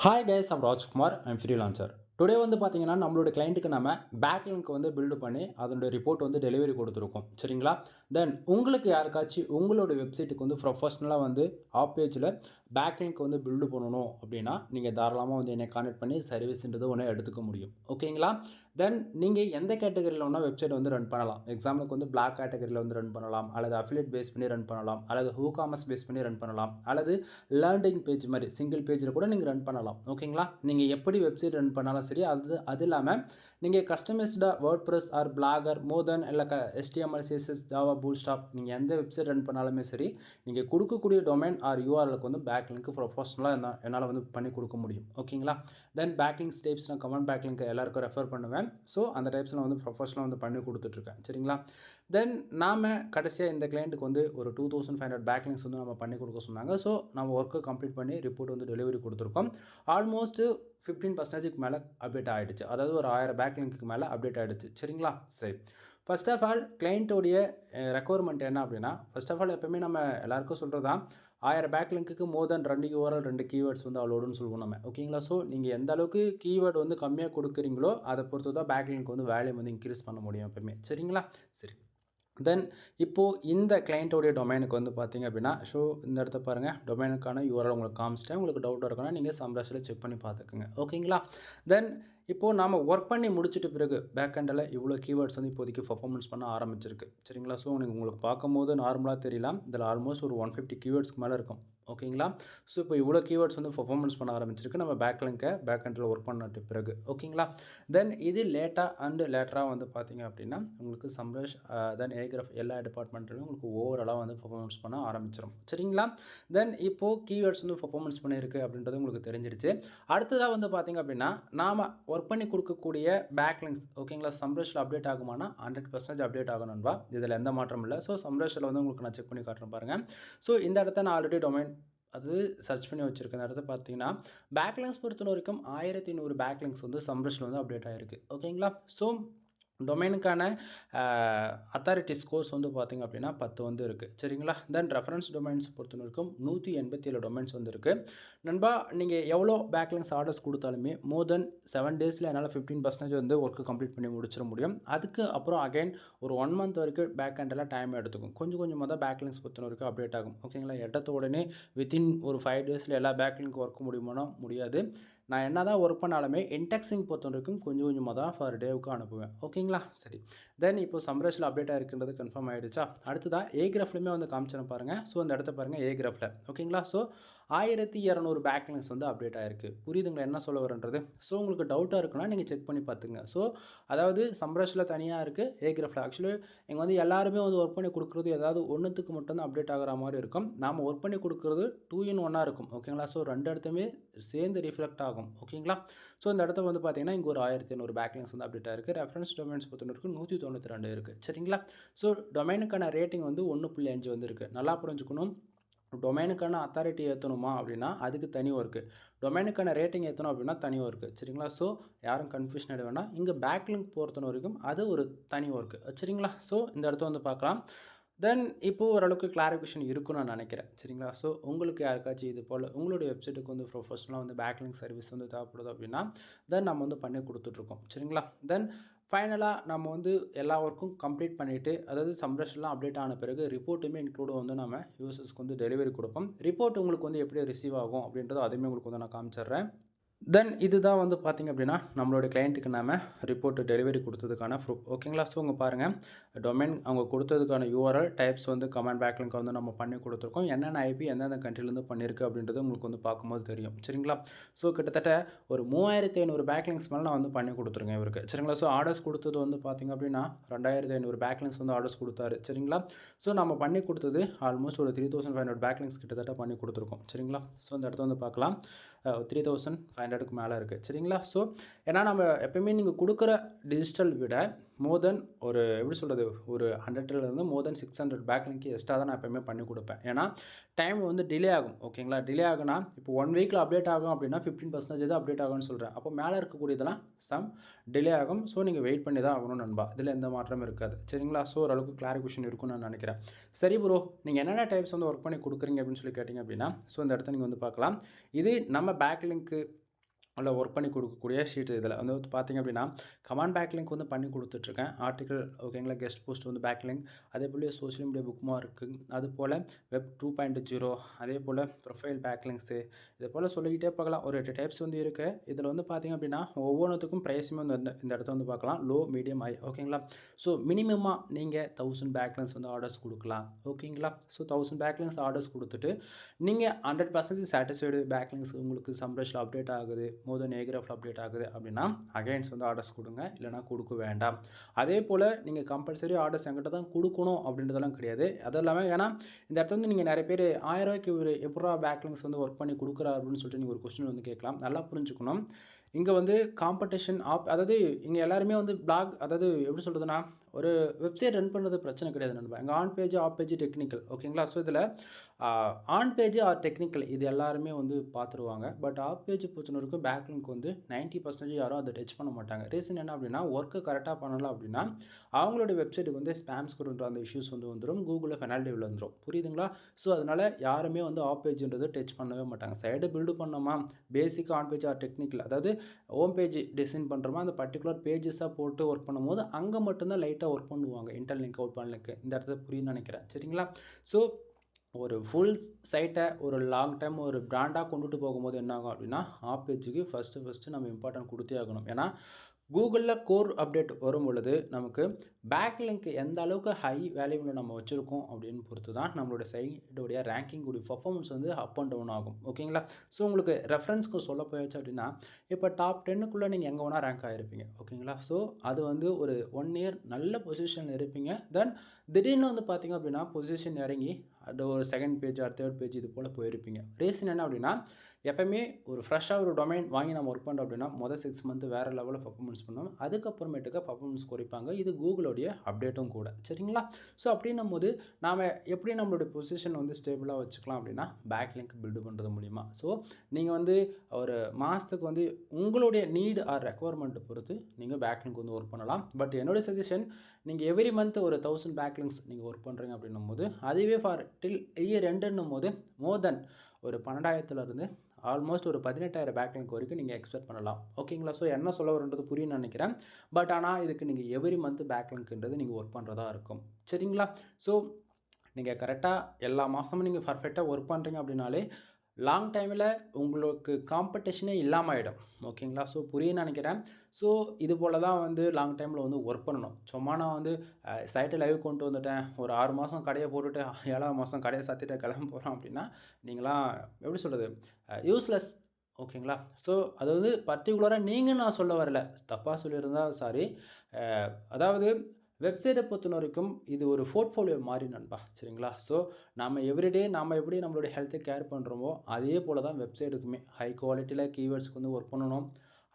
Hi guys, I'm Rajkumar. I'm freelancer. Today வந்து பார்த்தீங்கன்னா, நம்மளோட கிளையண்ட்டுக்கு நம்ம பேக் லிங்க் வந்து பில்டு பண்ணி, அதனுடைய ரிப்போர்ட் வந்து டெலிவரி கொடுத்துருக்கோம். சரிங்களா? தென் உங்களுக்கு யாருக்காச்சும் உங்களோட வெப்சைட்டுக்கு வந்து ப்ரொஃபஷ்னலா வந்து ஆப் பேஜில பேக் லிங்க் வந்து பில்டு பண்ணணும் அப்படின்னா, நீங்க தாராளமா வந்து என்னை கான்டாக்ட் பண்ணி சர்வீஸ்ன்றது ஒண்ணு எடுத்துக்க முடியும். ஓகேங்களா? தென் நீங்க எந்த கேட்டகரியில வேணா வெப்சைட் வந்து ரன் பண்ணலாம். எக்ஸாம்பிளுக்கு வந்து பிளாக் கேட்டகரியில வந்து ரன் பண்ணலாம். அல்லது அஃபிலியேட் பேஸ் பண்ணி ரன் பண்ணலாம். அல்லது WooCommerce பேஸ் பண்ணி ரன் பண்ணலாம். அல்லது லேர்னிங் பேஜ் மாரி சிங்கிள் பேஜில கூட நீங்க ரன் பண்ணலாம். ஓகேங்களா? நீங்க எப்படி வெப்சைட் ரன் பண்ணாலும் சரி, அது இல்லாம நீங்க கஸ்டமைஸ்டா வேர்ட்பிரஸ் ஆர் பிளாகர், மோர் தென் இல்ல HTML, CSS, ஜாவா, பூட்ஸ்ட்ராப் நீங்க எந்த வெப்சைட் ரன் பண்ணாலுமே சரி, நீங்க குடுக்கக்கூடிய டொமைன் ஆர் URLக்கு வந்து பேக் லிங்க் ப்ரொஃபஷனலா என்னால வந்து பண்ணி குடுக்க முடியும். ஓகேங்களா? தென் பேக் லிங்க்ஸ் டைப்ஸ் நான் கமெண்ட் பேக் லிங்க் எல்லாருக்கும் ரெஃபர் பண்ணுவேன். ஸோ அந்த டைப்ஸ் நான் வந்து ப்ரொஃபஷனலா வந்து பண்ணி குடுத்துட்டுருக்கேன். சரிங்களா? தென் நாம கடைசியா இந்த கிளையண்ட்டுக்கு வந்து ஒரு 2500 பேக் லிங்க்ஸ் வந்து நம்ம பண்ணி குடுக்க சொன்னாங்க. ஸோ நம்ம ஒர்க்க கம்ப்ளீட் பண்ணி ரிப்போர்ட் வந்து டெலிவரி குடுத்துருக்கோம். ஆல்மோஸ்ட் 15% மேல அப்டேட் ஆயிடுச்சு. அதாவது ஒரு 1000 பேக் லிங்க்க்கு மேல அப்டேட் ஆயிடுச்சு. சரிங்களா? சரி. ஃபர்ஸ்ட் ஆஃப் ஆல் கிளையண்ட்டோடைய ரெக்வயர்மென்ட் என்ன அப்படின்னா, ஃபர்ஸ்ட் ஆஃப் ஆல் எப்பவுமே நம்ம எல்லாருக்கும் சொல்றது தான் 1000 பேக் லிங்க்குக்கு மோர் தென் 2 URL 2 கீவேர்ட்ஸ் வந்து அலோடுன்னு சொல்லுவோம் நம்ம. ஓகேங்களா? ஸோ நீங்க எந்த அளவுக்கு கீவேர்ட் வந்து கம்மியா குடுக்குறீங்களோ, அத பொறுத்து தான் பேக் லிங்க் வந்து வேல்யூம் வந்து இன்கிரீஸ் பண்ண முடியும் எப்பவுமே. சரிங்களா? சரி. தென் இப்போ இந்த கிளையண்ட்டோடைய டொமைனுக்கு வந்து பார்த்தீங்க அப்படின்னா, இந்த இடத்த பாருங்க. டொமைனுக்கான URL உங்களுக்கு காமிச்சிட்டேன். உங்களுக்கு டவுட் இருக்குன்னா, நீங்க சம்ரஷ்ல செக் பண்ணி பார்த்துக்கங்க. ஓகேங்களா? தென் இப்போ நாம ஒர்க் பண்ணி முடிச்சிட்ட பிறகு பேக் எண்ட்ல இவ்வளோ கீவேர்ட்ஸ் வந்து இப்போதைக்கு பெர்ஃபார்மன்ஸ் பண்ண ஆரம்பிச்சிருக்கு. சரிங்களா? ஸோ உங்களுக்கு பார்க்கும்போது நார்மலா தெரியலாம். இதில ஆல்மோஸ்ட் ஒரு 150 கீவேர்ட்ஸ்க்கு மேல இருக்கும். ஓகேங்களா? ஸோ இப்போ இவ்வளோ கீவேர்ட்ஸ் வந்து பெர்ஃபார்மன்ஸ் பண்ண ஆரம்பிச்சிருக்கு. நம்ம பேக் எண்ட்ல ஒர்க் பண்ணட்ட பிறகு. ஓகேங்களா? தென் இது லேட்டரா வந்து பார்த்தீங்க அப்படின்னா, உங்களுக்கு சம்ரஷ் தென் ஏகிராஃப் எல்லா டிபார்ட்மெண்ட்லயும் உங்களுக்கு ஓவராலா வந்து பெர்ஃபார்மன்ஸ் பண்ண ஆரம்பிச்சிரும். சரிங்களா? தென் இப்போ கீவேர்ட்ஸ் வந்து பெர்ஃபார்மன்ஸ் பண்ணியிருக்கு அப்படின்றது உங்களுக்கு தெரிஞ்சிடுச்சு. அடுத்ததா வந்து பார்த்தீங்க அப்படின்னா, நாம ஒர்க் பண்ணி குடுக்கக்கூடிய பேக் லிங்க்ஸ் ஓகேங்களா? சம்ரஷ்ல அப்டேட் ஆகுமானா 100% அப்டேட் ஆகும் நண்பா. இதில எந்த மாற்றமும் இல்ல. ஸோ சம்ரஷ்ல வந்து உங்களுக்கு நான் செக் பண்ணி காட்டுறேன் பாருங்க. ஸோ இந்த இடத்த நான் ஆல்ரெடி டொமைன் அது சர்ச் பண்ணி வச்சிருக்கேன். இந்த இடத்த பார்த்தீங்கன்னா, பேக் லிங்க்ஸ் பொறுத்தவரைக்கும் 1100 பேக் லிங்க்ஸ் வந்து சம்ரஷ்ல வந்து அப்டேட் ஆயிருக்கு. ஓகேங்களா? ஸோ டொமைனுக்கான அ அத்தாரிட்டி ஸ்கோர்ஸ் வந்து பார்த்தீங்க அப்படின்னா 10 வந்து இருக்கு. சரிங்களா? தென் ரெஃபரன்ஸ் டொமைன்ஸ் பொறுத்தவரைக்கும் 187 டொமைன்ஸ் வந்து இருக்கு. நண்பா நீங்க எவ்வளோ பேக்லிங்க்ஸ் ஆர்டர்ஸ் குடுத்தாலுமே மோர் தென் 7 டேஸ்ல என்னால 15% வந்து ஒர்க் கம்ப்ளீட் பண்ணி முடிச்சிட முடியும். அதுக்கு அப்புறம் அகைன் ஒரு 1 மந்த் வரைக்கும் பேக் எண்ட்ல டைம் எடுத்துக்கும். கொஞ்சம் கொஞ்சமா தான் பேக்லிங்க்ஸ் பொறுத்தவரைக்கும் அப்டேட் ஆகும். ஓகேங்களா? எடுத்த உடனே வித்தின் ஒரு 5 டேஸ்ல எல்லா பேக்லிங்க் ஒர்க் முடியுமானா முடியாது. நான் என்னதான் ஒர்க் பண்ணாலுமே இன்டெக்ஸிங் பொறுத்தவரைக்கும் கொஞ்சம் கொஞ்சமா தான் ஃபார் டேவுக்கு அனுப்புவேன். ஓகேங்களா? சரி. தென் இப்போ சம்ரஷ்ல அப்டேட் ஆயிருக்குன்றது கன்ஃபார்ம் ஆயிடுச்சா? அடுத்ததா ஏகிராஃப்லயுமே வந்து காமிச்சேன் பாருங்க. ஸோ இந்த இடத்த பாருங்க ஏகிராஃப்ல. ஓகேங்களா? ஸோ 1200 பேக்லிங்க்ஸ் வந்து அப்டேட் ஆயிருக்கு. புரியுதுங்களா என்ன சொல்ல வரேன்றது? ஸோ உங்களுக்கு டவுட்டா இருக்குன்னா நீங்க செக் பண்ணி பார்த்துங்க. ஸோ அதாவது சம்ரஷ்ல தனியா இருக்கு. ஏகிராஃப்ல ஆக்சுவலி இங்க வந்து எல்லாருமே வந்து ஒர்க் பண்ணி குடுக்குறது ஏதாவது ஒண்ணுத்துக்கு மட்டும் தான் அப்டேட் ஆகுற மாரி இருக்கும். நாம ஒர்க் பண்ணி குடுக்குறது 2 இன் 1 இருக்கும். ஓகேங்களா? ஸோ 2 இடத்துமே சேர்ந்து ரிஃப்ளெக்ட் ஆகும். ஓகேங்களா? ஸோ இந்த இடத்துல வந்து பார்த்தீங்கன்னா, இங்க ஒரு 1500 பேக்லிங்க்ஸ் வந்து அப்டேட் ஆயிருக்கு. ரெஃபரன்ஸ் டொமைன்ஸ் பொறுத்தவரைக்கும் 192 இருக்கு. சரிங்களா? ஸோ டொமைனுக்கான ரேட்டிங் வந்து 1.5 வந்து இருக்கு. நல்லா புரிஞ்சுக்கணும். டொமைனுக்கான அத்தாரிட்டி ஏத்தணுமா அப்படின்னா, அதுக்கு தனி ஒர்க்கு. டொமைனுக்கான ரேட்டிங் ஏத்தணும் அப்படின்னா, தனி ஒர்க்கு. சரிங்களா? ஸோ யாரும் கன்ஃப்யூஷன் ஆயிட வேண்டாம். இங்க பேக்லிங்க் பொறுத்தவரைக்கும் அது ஒரு தனி ஒர்க்கு. சரிங்களா? ஸோ இந்த இடத்த வந்து பார்க்கலாம். தென் இப்போ ஓரளவுக்கு கிளாரிஃபிகேஷன் இருக்குன்னு நான் நினைக்கிறேன். சரிங்களா? ஸோ உங்களுக்கு யாருக்காச்சும் இது போல உங்களுடைய வெப்சைட்டுக்கு வந்து ப்ரொஃபஷனலா வந்து பேக்லிங்க் சர்வீஸ் வந்து தேவைப்படுது அப்படின்னா, தென் நம்ம வந்து பண்ணி குடுத்துட்டுருக்கோம். சரிங்களா? தென் ஃபைனலா நம்ம வந்து எல்லா ஒர்க்கும் கம்ப்ளீட் பண்ணிட்டு, அதாவது சம்ரஷ்லாம் அப்டேட் ஆன பிறகு ரிப்போர்ட்டுமே இன்க்ளூட் வந்து நம்ம யூசர்ஸ்க்கு வந்து டெலிவரி குடுப்போம். ரிப்போர்ட் உங்களுக்கு வந்து எப்படி ரிசீவ் ஆகும் அப்படின்றத அதையுமே உங்களுக்கு வந்து நான் காமிச்சிடுறேன். தென் இதுதான் வந்து பார்த்தீங்க அப்படின்னா, நம்மளோட கிளையண்ட்டுக்கு நாம ரிப்போர்ட் டெலிவரி குடுத்ததுக்கான ப்ரூஃப். ஓகேங்களா? ஸோ இங்க பாருங்க. டொமைன் அவங்க குடுத்ததுக்கான யூஆர்எல், டைப்ஸ் வந்து கமாண்ட் பேக்லிங்க் வந்து நம்ம பண்ணி குடுத்துருக்கோம். என்னென்ன ஐபி எந்தெந்த கண்ட்ரிலேருந்து பண்ணியிருக்கு அப்படின்றது உங்களுக்கு வந்து பார்க்கும்போது தெரியும். சரிங்களா? ஸோ கிட்டத்தட்ட ஒரு 3500 பேக்லிங்க்ஸ் மேல நான் வந்து பண்ணி குடுத்துருக்கேன் இவருக்கு. சரிங்களா? ஸோ ஆர்டர்ஸ் குடுத்தது வந்து பார்த்தீங்க அப்படின்னா, 2500 பேக்லிங்க்ஸ் வந்து ஆர்டர்ஸ் குடுத்தாரு. சரிங்களா? ஸோ நம்ம பண்ணி குடுத்தது ஆல்மோஸ்ட் ஒரு 3500 பேக்லிங்க்ஸ் கிட்டத்தட்ட பண்ணி குடுத்துருக்கோம். சரிங்களா? ஸோ இந்த இடத்த வந்து பார்க்கலாம். 3500க்கு மேல இருக்கு. சரிங்களா? ஸோ ஏன்னா நம்ம எப்பயுமே நீங்க குடுக்குற டிஜிட்டல் விட மோர் தென் ஒரு எப்படி சொல்றது? ஒரு 100லேருந்து மோர் தென் 600 பேக்லிங்க் எக்ஸ்ட்ரா தான் நான் எப்பயுமே பண்ணி குடுப்பேன். ஏன்னா டைம் வந்து டிலே ஆகும். ஓகேங்களா? டிலே ஆகும்னா, இப்போ 1 வீக்ல அப்டேட் ஆகும் அப்படின்னா 15% தான் அப்டேட் ஆகும்னு சொல்றேன். அப்போ மேல இருக்கக்கூடியதெல்லாம் டிலே ஆகும். ஸோ நீங்க வெயிட் பண்ணி தான் ஆகணும் நண்பா. இதுல எந்த மாற்றமும் இருக்காது. சரிங்களா? ஸோ ஓரளவுக்கு கிளாரிஃபிகேஷன் இருக்கும்னு நான் நினைக்கிறேன். சரி ப்ரோ, நீங்க என்னென்ன டைப்ஸ் வந்து ஒர்க் பண்ணி குடுக்குறீங்க அப்படின்னு சொல்லி கேட்டீங்க அப்படின்னா, ஸோ இந்த இடத்த நீங்க வந்து பார்க்கலாம். இது நம்ம பேக்லிங்க் அதில் ஒர்க் பண்ணி கொடுக்கக்கூடிய ஷீட். இதில் வந்து பார்த்திங்க அப்படின்னா கமாண்ட் பேக்லிங்க் வந்து பண்ணி கொடுத்துட்ருக்கேன். ஆர்டிக்கல் ஓகேங்களா, கெஸ்ட் போஸ்ட் வந்து பேக்லிங்க், அதே போல் சோஷியல் மீடியா புக் மார்க்கு, அது போல் வெப் 2.0, அதே போல் ப்ரொஃபைல் பேக்லிங்க்ஸு, இது போல் சொல்லிக்கிட்டே பார்க்கலாம். ஒரு 8 டைப்ஸ் வந்து இருக்குது. இதில் வந்து பார்த்திங்க அப்படின்னா ஒவ்வொன்றுத்துக்கும் ப்ரைஸுமே வந்து இந்த இடத்துல வந்து பார்க்கலாம். லோ, மீடியம், ஹை ஓகேங்களா. ஸோ மினிமமாக நீங்கள் 1000 பேக்லிங்க்ஸ் வந்து ஆர்டர்ஸ் கொடுக்கலாம் ஓகேங்களா. ஸோ 1000 பேக்லிங்க்ஸ் ஆர்டர்ஸ் கொடுத்துட்டு நீங்கள் 100% சாட்டிஸ்ஃபைடு பேக்லிங்க்ஸ் உங்களுக்கு சம்ரேஷில் அப்டேட் ஆகுது, மோர் தென் ஏகிராஃபில் அப்டேட் ஆகுது அப்படின்னா அகைன்ஸ் வந்து ஆர்டர்ஸ் கொடுங்க, இல்லைனா கொடுக்க வேண்டாம். அதே போல் நீங்கள் கம்பல்சரி ஆர்டர்ஸ் எங்கிட்ட தான் கொடுக்கணும் அப்படின்றதெல்லாம் கிடையாது. அது இல்லாமல் ஏன்னா இந்த இடத்துல வந்து நீங்கள் நிறைய பேர் 1000 ரூபாய்க்கு ஒரு எப்படா பேக்லிங்க்ஸ் வந்து ஒர்க் பண்ணி கொடுக்குறாரு அப்படின்னு சொல்லிட்டு நீங்கள் ஒரு கொஸ்டின் வந்து கேட்கலாம். நல்லா புரிஞ்சுக்கணும். இங்கே வந்து காம்படிஷன் அதாவது இங்கே எல்லாருமே வந்து பிளாக், அதாவது எப்படி சொல்கிறதுனா ஒரு வெப்சைட் ரன் பண்ணுறது பிரச்சனை கிடையாது நண்பா. எங்கள் on page, off page, technical ஓகேங்களா. ஸோ இதில் ஆன் பேஜ் ஆர் டெக்னிக்கல் இது எல்லாருமே வந்து பார்த்துருவாங்க. பட் ஆஃப் பேஜ் பொறுத்தவரைக்கும் பேக்லிங்க் வந்து 90% யாரும் அதை டச் பண்ண மாட்டாங்க. ரீசன் என்ன அப்படின்னா ஒர்க்கு கரெக்டாக பண்ணலாம் அப்படின்னா அவங்களோட வெப்சைட்டுக்கு வந்து ஸ்பேம் ஸ்கோர்ன்ற அந்த இஷ்யூஸ் வந்து வந்துடும், கூகுளில் பெனால்ட்டி வந்துடும். புரியுதுங்களா. ஸோ அதனால் யாருமே வந்து ஆஃப் பேஜ்ன்றது டச் பண்ணவே மாட்டாங்க. சைடு பில்டு பண்ணோமா, பேசிக்காக ஆன் பேஜ் ஆர் டெக்னிக்கல், அதாவது ஹோம் பேஜ் டிசைன் பண்ணுறோமா, அந்த பர்டிகுலர் பேஜஸாக போட்டு ஒர்க் பண்ணும்போது அங்கே மட்டும்தான் லைட்டாக ஒர்க் பண்ணுவாங்க. இன்டர் லிங்க், அவுட் பண்ண லிங்க், இந்த இடத்துல புரியுன்னு நினைக்கிறேன். சரிங்களா. ஸோ ஒரு ஃபுல் சைட்டை ஒரு லாங் டைம் ஒரு பிராண்டாக கொண்டுட்டு போகும்போது என்ன ஆகும் அப்படின்னா ஆஃப் பேஜுக்கு ஃபஸ்ட்டு நம்ம இம்பார்ட்டன்ட் கொடுத்தே ஆகணும். ஏன்னா கூகுளில் கோர் அப்டேட் வரும் பொழுது நமக்கு பேக்லிங்க் எந்த அளவுக்கு ஹை வேல்யூவில் நம்ம வச்சுருக்கோம் அப்படின்னு பொறுத்து தான் நம்மளோட சைட்டோடைய ரேங்கிங்குடைய பர்ஃபார்மன்ஸ் வந்து அப் அண்ட் டவுன் ஆகும் ஓகேங்களா. ஸோ உங்களுக்கு ரெஃபரன்ஸ்க்கு சொல்ல போயாச்சு அப்படின்னா இப்போ டாப் 10க்குள்ளே நீங்கள் எங்கே வேணால் ரேங்க் ஆகிருப்பீங்க ஓகேங்களா. ஸோ அது வந்து ஒரு 1 இயர் நல்ல பொசிஷனில் இருப்பீங்க. தென் திடீர்னு வந்து பார்த்திங்க அப்படின்னா பொசிஷன் இறங்கி அது ஒரு second page or third page இது போல் போயிருப்பீங்க. ரீசன் என்ன அப்படின்னா எப்போயுமே ஒரு ஃப்ரெஷ்ஷாக ஒரு டொமைன் வாங்கி நம்ம ஒர்க் பண்ணுறோம் அப்படின்னா மொதல் 6 மந்த் வேறு லெவலில் பர்ஃபார்மன்ஸ் பண்ணுவோம். அதுக்கப்புறமேட்டுக்கு பர்ஃபார்மன்ஸ் குறைப்பாங்க. இது கூகுளோடைய அப்டேட்டும் கூட. சரிங்களா. ஸோ அப்படின்னும் போது நாம் எப்படி நம்மளுடைய பொசிஷன் வந்து ஸ்டேபிளாக வச்சுக்கலாம் அப்படின்னா பேக்லிங்க் பில்டு பண்ணுறது மூலிமா. ஸோ நீங்கள் வந்து ஒரு மாதத்துக்கு வந்து உங்களுடைய நீடு ஆர் ரெக்குவயர்மெண்ட்டை பொறுத்து நீங்கள் பேக்லிங்க் வந்து ஒர்க் பண்ணலாம். பட் என்னுடைய சஜஷன் நீங்கள் எவ்ரி மந்த் ஒரு 1000 பேக்லிங்க்ஸ் நீங்கள் ஒர்க் பண்ணுறீங்க அப்படின்னும் போது அதுவே ஃபார் டில் இயர் எண்டுன்னும் போது மோர் தென் ஒரு 12,000 ஆல்மோஸ்ட் ஒரு 18,000 பேக்லிங்க் வரைக்கும் நீங்கள் எக்ஸ்பெக்ட் பண்ணலாம் ஓகேங்களா. ஸோ என்ன சொல்ல வரன்றது புரியும்னு நினைக்கிறேன். பட் ஆனால் இதுக்கு நீங்கள் எவ்ரி மந்த் பேக்லிங்க்ன்றது நீங்கள் ஒர்க் பண்ணுறதா இருக்கும். சரிங்களா. ஸோ நீங்கள் கரெக்டாக எல்லா மாதமும் நீங்கள் பர்ஃபெக்டாக ஒர்க் பண்ணுறீங்க அப்படின்னாலே லாங் டைமில் உங்களுக்கு காம்படிஷனே இல்லாமல் ஆகிடும் ஓகேங்களா. ஸோ புரியுன்னு நினைக்கிறேன். ஸோ இது போல் தான் வந்து லாங் டைமில் வந்து ஒர்க் பண்ணணும். சும்மா நான் வந்து சைட்டை லைவ் கொண்டு வந்துட்டேன், ஒரு 6 மாதம் கடையை போட்டுட்டு 7ஆம் மாதம் கடையை சாத்திட்டு கிளம்ப போகிறோம் அப்படின்னா நீங்களாம் எப்படி சொல்கிறது யூஸ்லெஸ் ஓகேங்களா. ஸோ அது வந்து பர்டிகுலராக நீங்கள் நான் சொல்ல வரல, தப்பாக சொல்லியிருந்தால் சாரி. அதாவது வெப்சைட்டை பொறுத்த வரைக்கும் இது ஒரு போர்ட்ஃபோலியோ மாதிரி நண்பா. சரிங்களா. ஸோ நம்ம எவ்ரிடே நம்ம எப்படி நம்மளுடைய ஹெல்த்தை கேர் பண்ணுறோமோ அதே போல் தான் வெப்சைட்டுக்குமே ஹை குவாலிட்டியில் கீவேர்ட்ஸ்க்கு வந்து ஒர்க் பண்ணணும்.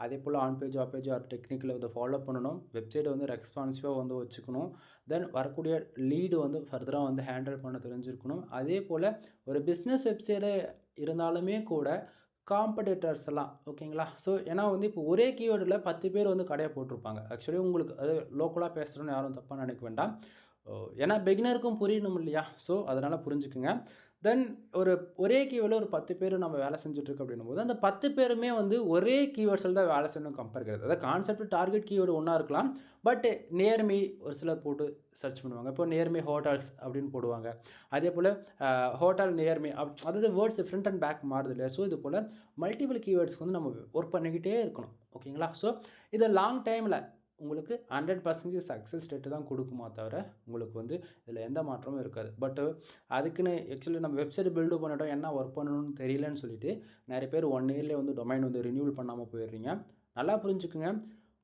அதே போல் on page, off page or டெக்னிக்கில் வந்து ஃபாலோ பண்ணணும். வெப்சைட்டை வந்து ரெஸ்பான்சிவாக வந்து வச்சுக்கணும். தென் வரக்கூடிய லீடு வந்து ஃபர்தராக வந்து ஹேண்டில் பண்ண தெரிஞ்சிருக்கணும். அதே போல் ஒரு பிஸ்னஸ் வெப்சைட்டே இருந்தாலுமே கூட காம்படிட்டர்ஸ் எல்லாம் ஓகேங்களா. ஸோ ஏன்னா வந்து இப்போ ஒரே கீவேர்டில் 10 பேர் வந்து கடையை போட்டிருப்பாங்க. ஆக்சுவலி உங்களுக்கு அது லோக்கலாக பேசுகிறோன்னு யாரும் தப்பாக நினைக்க வேண்டாம். ஏன்னா பிகினருக்கும் புரியணும் இல்லையா. ஸோ அதனால் புரிஞ்சுக்குங்க. தென் ஒரே கீவேர்டில் ஒரு 10 பேர் நம்ம வேலை செஞ்சுட்ருக்கோம் அப்படின்னும் போது அந்த 10 பேருமே வந்து ஒரே கீவேர்ட்ஸில் தான் வேலை செய்யணும் கம்பேர் கிடையாது. அதாவது கான்செப்ட் டார்கெட் கீவேர்டு ஒன்றா இருக்கலாம். பட் நியர்மி ஒரு சிலர் போட்டு சர்ச் பண்ணுவாங்க. இப்போ நியர்மி ஹோட்டல்ஸ் அப்படின்னு போடுவாங்க. அதே போல் ஹோட்டல் நியர்மி அதாவது வேர்ட்ஸ் ஃப்ரண்ட் அண்ட் பேக் மாறுது இல்லையா. ஸோ இது போல் மல்டிபிள் கீவேர்ட்ஸ்க்கு வந்து நம்ம ஒர்க் பண்ணிக்கிட்டே இருக்கணும் ஓகேங்களா. ஸோ இதை லாங் டைமில் உங்களுக்கு 100% சக்ஸஸ் ரேட்டு தான் கொடுக்குமா தவிர உங்களுக்கு வந்து இதில் எந்த மாற்றமும் இருக்காது. பட்டு அதுக்குன்னு ஆக்சுவலி நம்ம வெப்சைட் பில்டு பண்ணிட்டோம், என்ன ஒர்க் பண்ணணும்னு தெரியலன்னு சொல்லிட்டு நிறைய பேர் 1 இயர்லேயே வந்து டொமைன் வந்து ரினியூவல் பண்ணாமல் போயிடுறீங்க. நல்லா புரிஞ்சுக்குங்க.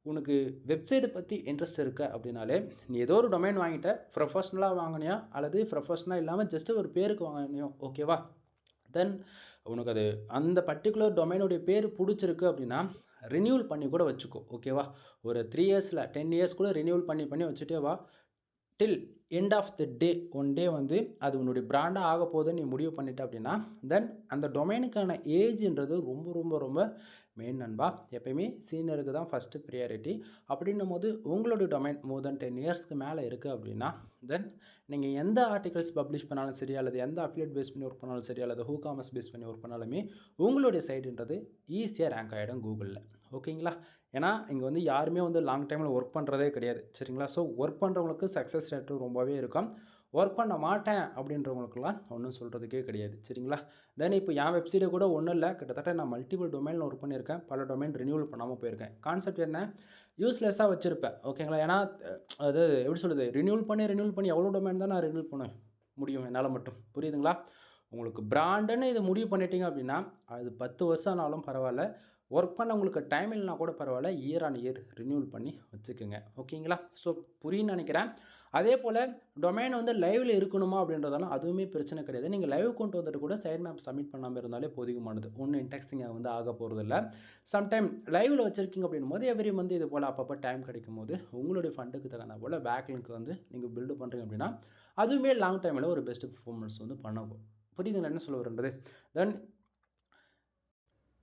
உனக்கு வெப்சைட்டை பற்றி இன்ட்ரெஸ்ட் இருக்குது அப்படின்னாலே நீ ஏதோ ஒரு டொமைன் வாங்கிட்ட, ப்ரொஃபஷ்னலாக வாங்கினியா அல்லது ப்ரொஃபஷ்னலாக இல்லாமல் ஜஸ்ட்டு ஒரு பேருக்கு வாங்கினியோ ஓகேவா. தென் உனக்கு அது அந்த பர்டிகுலர் டொமைனுடைய பேர் பிடிச்சிருக்கு அப்படின்னா ரினியூவல் பண்ணி கூட வச்சுக்கோ ஓகேவா. ஒரு 3 இயர்ஸில் 10 இயர்ஸ் கூட ரினியூவல் பண்ணி வச்சுட்டே வா. Till end of the day one day வந்து அது உன்னுடைய பிராண்டாக ஆக போகுதுன்னு நீ முடிவு பண்ணிட்ட அப்படின்னா தென் அந்த டொமைனுக்கான ஏஜ்ன்றது ரொம்ப ரொம்ப ரொம்ப மெயின் நண்பா. எப்பயுமே சீனியருக்கு தான் ஃபஸ்ட்டு ப்ரியாரிட்டி. அப்படின்னும் போது உங்களுடைய டொமைன் மோர் தென் 10 இயர்ஸ்க்கு மேலே இருக்குது அப்படின்னா தென் நீங்கள் எந்த ஆர்டிகல்ஸ் பப்ளிஷ் பண்ணாலும் சரி, அல்லது எந்த அஃபிலியேட் பேஸ் பண்ணி ஒர்க் பண்ணாலும் சரி, அல்லது ஹூகாமர்ஸ் பேஸ் பண்ணி ஒர்க் பண்ணாலுமே உங்களுடைய சைடுன்றது ஈஸியாக ரேங்க் ஆகிடும் கூகுளில். ஓகேங்களா? ஏன்னா இங்கே வந்து யாருமே வந்து லாங் டைமில் ஒர்க் பண்ணுறதே கிடையாது. சரிங்களா? ஸோ ஒர்க் பண்ணுறவங்களுக்கு சக்ஸஸ் ரேட்டு ரொம்பவே இருக்கும். ஒர்க் பண்ண மாட்டேன் அப்படின்றவங்களுக்குலாம் ஒன்றும் சொல்கிறதுக்கே கிடையாது. சரிங்களா? தென் இப்போ என் வெப்சைட்டை கூட ஒன்றும் இல்லை, கிட்டத்தட்ட நான் மல்டிபிள் டொமைனில் ஒர்க் பண்ணியிருக்கேன். பல டொமைன் ரினியூவல் பண்ணாமல் போயிருக்கேன். கான்செப்ட் என்ன, யூஸ்லெஸ்ஸாக வச்சுருப்பேன். ஓகேங்களா? ஏன்னா அது எப்படி சொல்லுது, ரினியூவல் பண்ணி எவ்வளோ டொமைன் தான் நான் ரினியூவல் பண்ண முடியும் என்னால் மட்டும். புரியுதுங்களா? உங்களுக்கு பிராண்டுன்னு இது முடிவு பண்ணிட்டீங்க அப்படின்னா அது 10 வருஷம் ஆனாலும் பரவாயில்ல, ஒர்க் பண்ண உங்களுக்கு டைம் இல்லைனா கூட பரவாயில்ல, இயர் ஆன் இயர் ரினியூவல் பண்ணி வச்சுக்கோங்க. ஓகேங்களா? ஸோ புரியுன்னு நினைக்கிறேன். அதே போல் டொமைன் வந்து லைவில் இருக்கணுமா அப்படின்றதெல்லாம் அதுவுமே பிரச்சனை கிடையாது. நீங்கள் லைவ் கொண்டு வந்துட்டு கூட சைட் மேப் சப்மிட் பண்ணாமல் இருந்தாலே போதுமானது. ஒன்றும் இன்டெக்ஸிங்காக வந்து ஆக போகிறதில்ல. சம்டைம் லைவில் வச்சுருக்கீங்க அப்படின்னும் போது எவ்ரி மந்த் இது போல் அப்பப்போ டைம் கிடைக்கும் போது உங்களுடைய ஃபண்டுக்கு தகுந்த போல் பேக்லிங்க் வந்து நீங்கள் பில்டு பண்ணுறீங்க அப்படின்னா அதுவுமே லாங் டைமில் ஒரு பெஸ்ட் பர்ஃபார்மன்ஸ் வந்து பண்ணவும். புரியுதுங்களா என்ன சொல்ல வருன்றது? தென்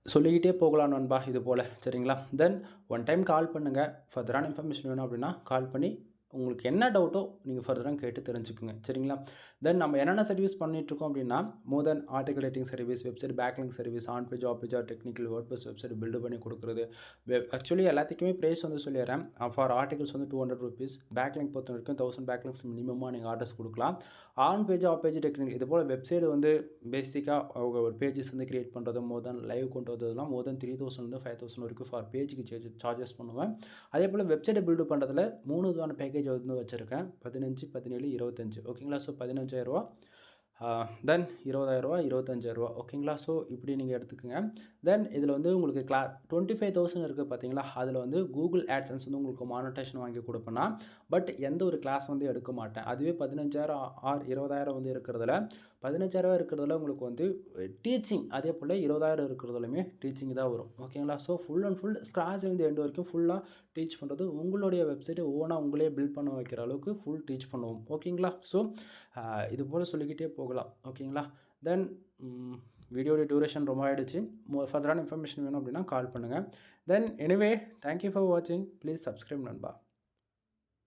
சொல்லிக்கிட்டே போகலாம் நண்பா இது போல். சரிங்களா? தென் ஒன் டைம் கால் பண்ணுங்கள். ஃபர்தரான இன்ஃபர்மேஷன் வேணும் அப்படின்னா கால் பண்ணி உங்களுக்கு என்ன டவுட்டோ நீங்கள் ஃபர்தராக கேட்டு தெரிஞ்சுக்குங்க. சரிங்களா? தென் நம்ம என்னென்ன சர்வீஸ் பண்ணிகிட்ருக்கோம் அப்படின்னா more then article writing service, website backlinking service, on page off page technical WordPress website build பண்ணி கொடுக்குறது. ஆக்சுவலி எல்லாத்துக்குமே ப்ரைஸ் வந்து சொல்லிடுறேன். ஃபார் ஆர்டிகல்ஸ் வந்து 200 rupees, பேக்லிங் பொறுத்த வரைக்கும் 1000 பேக்லிங்ஸ் மினிமமாக நீங்கள் ஆர்டர்ஸ் கொடுக்கலாம். On page off page technique இது போல் வெப்சைட் வந்து பேசிக்காக அவங்க ஒரு பேஜஸ் வந்து கிரியேட் பண்ணுறது மோர் தென் லைவ் கொண்டு வந்ததுலாம் மோர் தென் 3000 5000 வரைக்கும் ஃபார் பேஜுக்கு சார்ஜஸ் பண்ணுவேன். அதே போல் வெப்சைட்டை பில்டு பண்ணுறதுல 3 விதமான பேக்கேஜ் வந்து வச்சுருக்கேன். 15, 17, 25. ஓகேங்களா? ஸோ 15,000 தென் 20,000 25,000. ஓகேங்களா? ஸோ இப்படி நீங்கள் எடுத்துக்கோங்க. தென் இதில் வந்து உங்களுக்கு 25,000 இருக்குது பார்த்தீங்களா? அதில் வந்து கூகுள் ஆட்சன்ஸ் வந்து உங்களுக்கு மானிட்டேஷன் வாங்கி கொடுப்பேன்னா பட் எந்த ஒரு கிளாஸ் வந்து எடுக்க மாட்டேன். அதுவே 15,000 ஆர் 20,000 வந்து இருக்கிறதுல 15,000 இருக்கிறதுல உங்களுக்கு வந்து டீச்சிங், அதே போல் 20,000 இருக்கிறதுலையுமே டீச்சிங் தான் வரும். ஓகேங்களா? ஸோ ஃபுல் அண்ட் ஃபுல் ஸ்க்ராட்ச்லேருந்து எண்டு வரைக்கும் ஃபுல்லாக டீச் பண்ணுறது, உங்களுடைய வெப்சைட்டை ஓனாக உங்களே பில்ட் பண்ண வைக்கிற அளவுக்கு ஃபுல் டீச் பண்ணுவோம். ஓகேங்களா? ஸோ இது போல் சொல்லிக்கிட்டே போகலாம். ஓகேங்களா? தென் வீடியோடைய டியூரேஷன் ரொம்ப ஆகிடுச்சு. ஃபர்தரான இன்ஃபர்மேஷன் வேணும் அப்படின்னா கால் பண்ணுங்கள். தென் எனிவே தேங்க்யூ ஃபார் வாட்சிங். ப்ளீஸ் சப்ஸ்கிரைப் நண்பா.